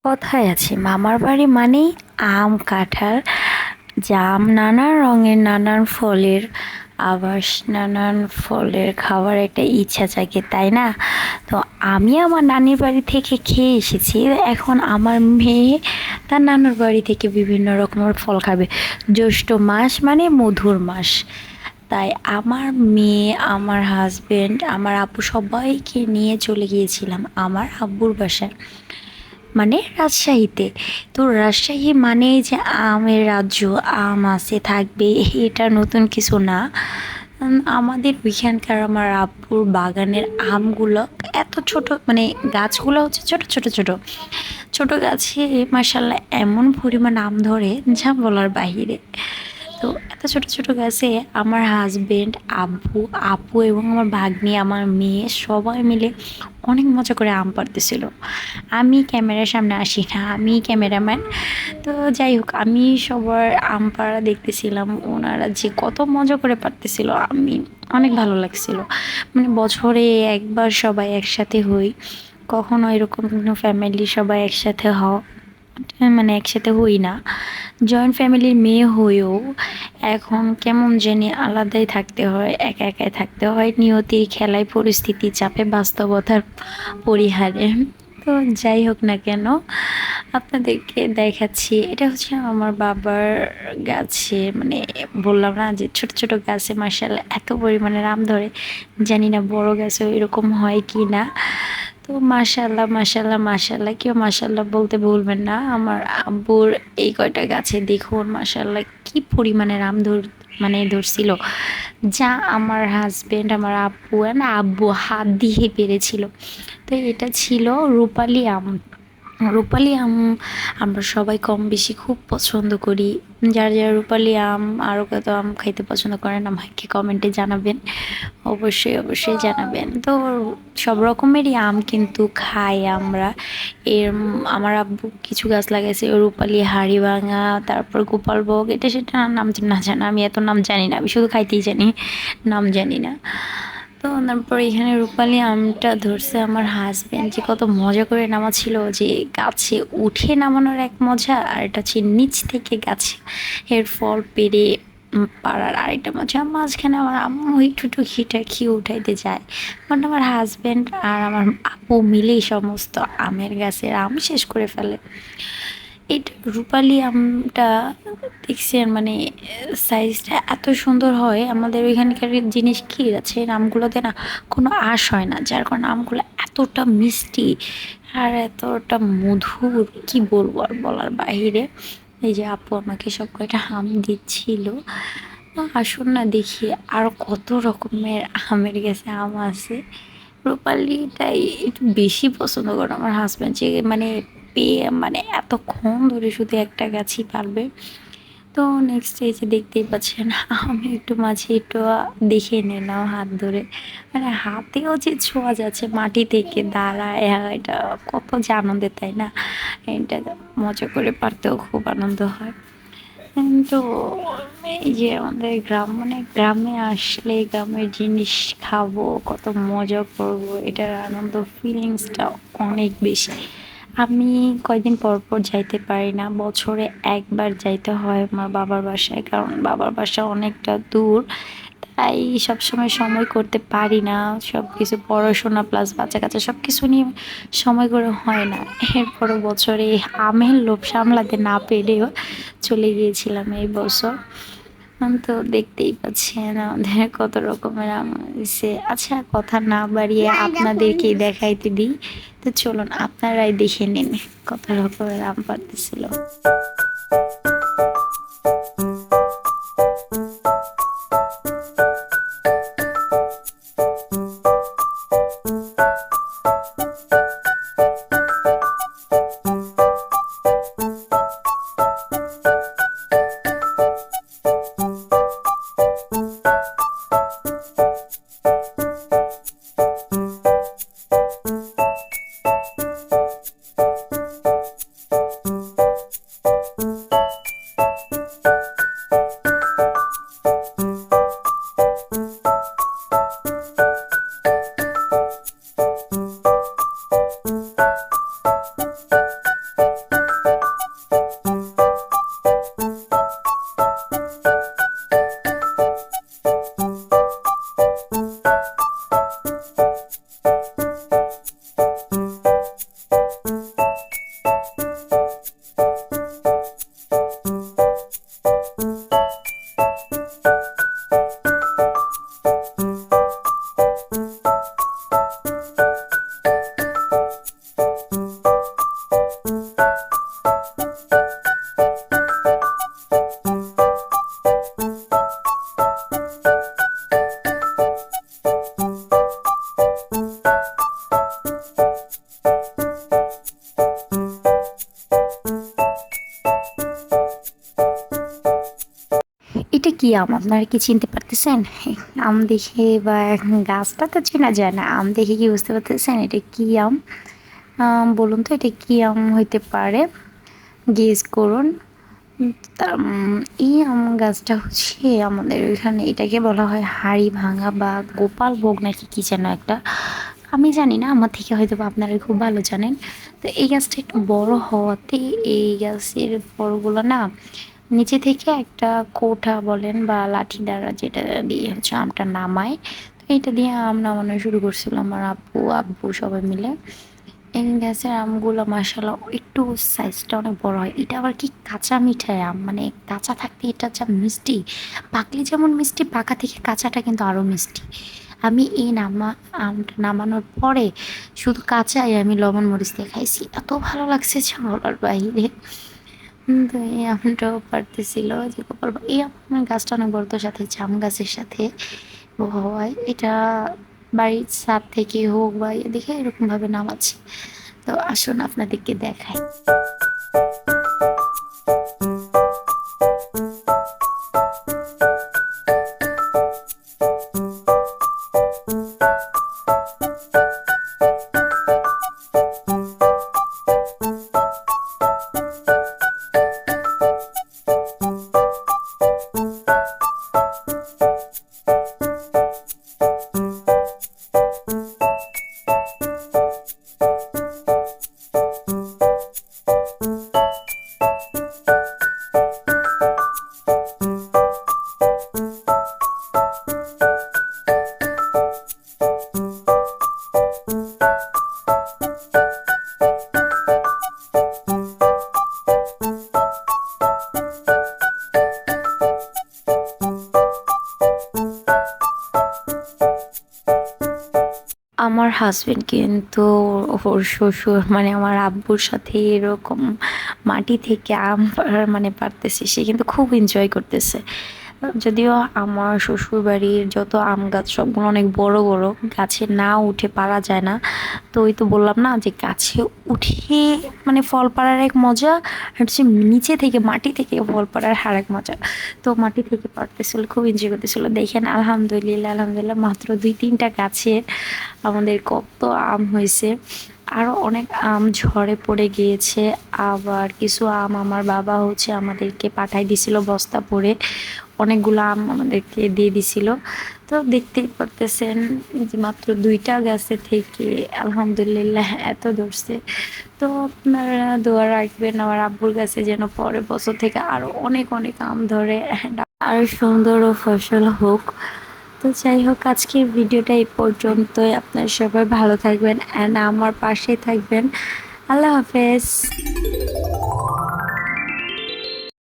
কথায় আছে মামার বাড়ি মানেই আম কাঁঠাল জাম নানান রঙের নানান ফলের আবাস নানান ফলের খাওয়ার একটা ইচ্ছা জাগে তাই না? তো আমি আমার নানির বাড়ি থেকে খেয়ে এসেছি। এখন আমার মেয়ে তার নানুর বাড়ি থেকে বিভিন্ন রকমের ফল খাবে। জ্যৈষ্ঠ মাস মানে মধুর মাস। তাই আমার মেয়ে, আমার হাজবেন্ড, আমার আপু সবাইকে নিয়ে চলে গিয়েছিলাম আমার আব্বুর বাসায়, মানে রাজশাহীতে। তো রাজশাহী মানে যে আমের রাজ্য, আম আছে থাকবে, এটা নতুন কিছু না। আমাদের ওইখানকার আমার আব্বুর বাগানের আমগুলো এত ছোট, মানে গাছগুলো হচ্ছে ছোট ছোট ছোট ছোট গাছে মাসাল্লাহ এমন পরিমাণ আম ধরে যা বলার বাহিরে। তো এত ছোট ছোট গাছে আমার হাজবেন্ড, আব্বু, আপু এবং আমার ভাগ্নি, আমার মেয়ে সবাই মিলে অনেক মজা করে আম পাড়তেছিল। আমি ক্যামেরার সামনে আসি না, আমি ক্যামেরাম্যান। তো যাই হোক, আমি সবার আম পাড়া দেখতেছিলাম, ওনারা যে কত মজা করে পারতেছিল, আমি অনেক ভালো লাগছিল। মানে বছরে একবার সবাই একসাথে হই, কখনো এরকম কোনো ফ্যামিলি সবাই একসাথে মানে একসাথে হই না। জয়েন্ট ফ্যামিলির মেয়ে হয়েও এখন কেমন জানি আলাদাই থাকতে হয়, একা একাই থাকতে হয়, নিয়তির খেলায়, পরিস্থিতি চাপে, বাস্তবতার পরিহারে। তো যাই হোক না কেন, আপনাদেরকে দেখাচ্ছি, এটা হচ্ছে আমার বাবার গাছে, মানে বললাম না যে ছোট ছোট গাছে মার্শাল্লাহ এত পরিমাণে আম ধরে। জানি না বড় গাছেও এরকম হয় কি না। তো মাশাল্লাহ মাশাল্লাহ মাশাল্লাহ, কেউ মাশাল্লাহ বলতে ভুলবেন না। আমার আব্বুর এই কয়টা গাছে দেখুন মাশাল্লাহ কি পরিমাণের আম মানে ধরছিল, যা আমার হাজবেন্ড, আমার আব্বু আব্বু হাত দিয়ে পেরেছিল। তো এটা ছিল রূপালি আম। রূপালি আম আমরা সবাই কম বেশি খুব পছন্দ করি। যারা যারা রূপালি আম আরও কত আম খাইতে পছন্দ করেন আমাকে কমেন্টে জানাবেন, অবশ্যই অবশ্যই জানাবেন। তো সব রকমেরই আম কিন্তু খাই আমরা। আমার আব্বু কিছু গাছ লাগাইছে, রূপালি, হাড়িভাঙা, তারপর গোপালভোগ, এটা সেটা নাম না জানা, আমি এত নাম জানি না, আমি শুধু খাইতেই জানি, নাম জানি না। তো তারপর এখানে রূপালি আমটা ধরছে আমার হাজবেন্ড, যে কত মজা করে নামাচ্ছিল, যে গাছে উঠে নামানোর এক মজা, আর এটা হচ্ছে নিচ থেকে গাছে এর ফল পেড়ে পাড়ার আরেকটা মজা। মাঝখানে আমার আম্মু একটু একটু খেয়ে উঠাইতে যায়, মানে আমার হাজবেন্ড আর আমার আপু মিলেই সমস্ত আমের গাছের আম শেষ করে ফেলে। এটা রূপালি আমটা দেখছেন, মানে সাইজটা এত সুন্দর হয়। আমাদের ওইখানকার জিনিস কি আছে, আমগুলোতে না কোনো আঁশ হয় না, যার কারণে আমগুলো এতটা মিষ্টি আর এতটা মধুর, কি বলবো আর বলার বাহিরে। এই যে আপু আমাকে সব কয়টা আম দিচ্ছিল। আসুন না দেখি আর কত রকমের আমের গাছে আম আছে। রূপালিটাই একটু বেশি পছন্দ করে আমার হাজব্যান্ড, যে মানে পেয়ে মানে এতক্ষণ ধরে শুধু একটা গাছই পারবে। তো নেক্সট এই যে দেখতেই পাচ্ছেন, আমি একটু মাঝে একটু দেখে নিলাম হাত ধরে, মানে হাতেও যে ছোঁয়া যাচ্ছে মাটি থেকে দাঁড়ায়, এটা কত যে আনন্দের তাই না? এটা মজা করে পারতেও খুব আনন্দ হয়। কিন্তু এই যে আমাদের গ্রাম, মানে গ্রামে আসলে গ্রামের জিনিস খাবো, কত মজা করব, এটার আনন্দ ফিলিংসটা অনেক বেশি। আমি কয়দিন পর পর যাইতে পারি না, বছরে একবার যাইতে হয় আমার বাবার বাসায়, কারণ বাবার বাসা অনেকটা দূর। তাই সবসময় সময় করতে পারি না, সব কিছু পড়াশোনা প্লাস বাচ্চা কাচ্চা সব কিছু নিয়ে সময় করে হয় না। এরপরও বছরে আমের লোভ সামলাতে না পেরেও চলে গিয়েছিলাম এই বছর। তো দেখতেই পাচ্ছেন আমাদের কত রকমের আম হয়েছে। আচ্ছা, কথা না বাড়িয়ে আপনাদেরকে দেখাইতে দিই। তো চলুন আপনারাই দেখে নিন কত রকমের আম পাড়তেছিল। এটা কি আম? আপনারা কি চিনতে পারতেছেন? আম দেখে বা গাছটা তো চেনা যায় না। আম দেখে কি বুঝতে পারতেছেন এটা কি আম? বলুন তো এটা কি আম হইতে পারে? গেস করুন। উম তা এই আম গাছটা হচ্ছে আমাদের এখানে এটাকে বলা হয় হাড়ি-ভাঙা বা গোপালভোগ নাকি কি যেন একটা। আমি জানি না, আমার থেকে হয়তোবা আপনারা খুব ভালো জানেন। তো এই গাছটা একটু বড় হওয়াতে এই গাছের ফলগুলো না নিচে থেকে একটা কোঠা বলেন বা লাঠি দ্বারা যেটা দিয়ে হচ্ছে আমটা নামায়। তো এইটা দিয়ে আম নামানো শুরু করছিল আমার আব্বু, আব্বু সবাই মিলে। এই গাছের আমগুলো মাশাআল্লাহ একটু সাইজটা অনেক বড় হয়। এটা আবার কি কাঁচা মিঠাই আম, মানে কাঁচা থাকতে এটা যা মিষ্টি, পাকলে যেমন মিষ্টি পাকা থেকে কাঁচাটা কিন্তু আরো মিষ্টি। আমি এই আমটা নামানোর পরে শুধু কাঁচাই আমি লবণ মরিচ দিয়ে খাইছি, এত ভালো লাগছে যে বলার বাইরে। তো এই আমটাও পারতেছিল যে গোপাল এই আমের গাছটা অনেক বড়, তো সাথে জাম গাছের সাথে হওয়ায় এটা বাড়ির ছাদ থেকে হোক বা দেখে এরকম ভাবে নামাচ্ছি। তো আসুন আপনাদেরকে দেখাই। আমার হাসবেন্ড কিন্তু ওর শ্বশুর মানে আমার আব্বুর সাথে এরকম মাটি থেকে আম মানে পাড়তেছে, সে কিন্তু খুব এনজয় করতেছে। যদিও আমার শ্বশুর বাড়ির যত আম গাছ সবগুলো অনেক বড় বড়, গাছে না উঠে পারা যায় না। তো ওই তো বললাম না যে গাছে উঠে মানে ফল পাড়ার এক মজা, আর হচ্ছে নিচে থেকে মাটি থেকে ফল পাড়ার আর এক মজা। তো মাটি থেকে পারতেছিল, খুব এনজয় করতেছিল। দেখেন আলহামদুলিল্লাহ আলহামদুলিল্লাহ মাত্র 2-3টা গাছে আমাদের কত আম হয়েছে। আরো অনেক আম ঝড়ে পড়ে গিয়েছে। আবার কিছু আম আমার বাবা হচ্ছে আমাদেরকে পাঠাই দিছিল বস্তা ভরে, অনেকগুলো আম আমাদেরকে দিয়ে দিছিল। তো দেখতেই পারতেছেন যে মাত্র 2টা গাছে থেকে আলহামদুলিল্লাহ এত ধরছে। তো আপনারা দোয়া রাখবেন আমার আব্বুর কাছে যেন পরের বছর থেকে আরো অনেক অনেক আম ধরে and আরো সুন্দর ও ফসল হোক। তো যাই হোক আজকের ভিডিওটা এই পর্যন্তই। আপনারা সবাই ভালো থাকবেন অ্যান্ড আমার পাশে থাকবেন। আল্লাহ হাফেজ।